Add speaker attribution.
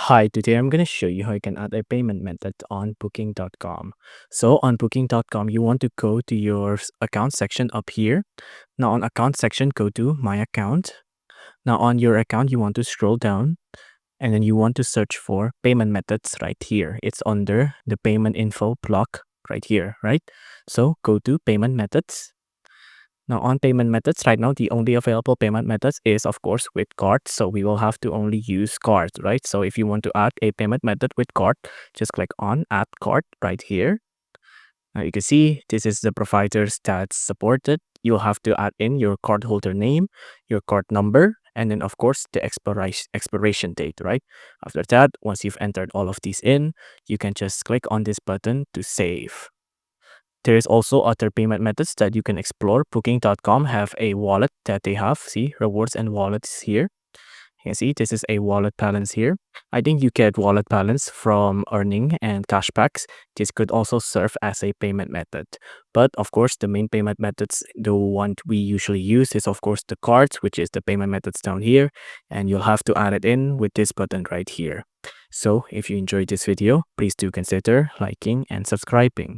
Speaker 1: Hi, today I'm going to show you how you can add a payment method on booking.com. So on booking.com, you want to go to your account section up here. Now on account section, go to my account. Now on your account, you want to scroll down and then you want to search for payment methods right here. It's under the payment info block right here, right? So go to payment methods. Now on payment methods, right now, the only available payment methods is of course with card. So we will have to only use cards, right? So if you want to add a payment method with card, just click on add card right here. Now you can see this is the providers that's supported. You'll have to add in your cardholder name, your card number, and then of course the expiration date, right? After that, once you've entered all of these in, you can just click on this button to save. There is also other payment methods that you can explore. Booking.com have a wallet that they have. See, rewards and wallets here. You can see this is a wallet balance here. I think you get wallet balance from earning and cashbacks. This could also serve as a payment method. But of course, the main payment methods, the one we usually use is of course the cards, which is the payment methods down here. And you'll have to add it in with this button right here. So if you enjoyed this video, please do consider liking and subscribing.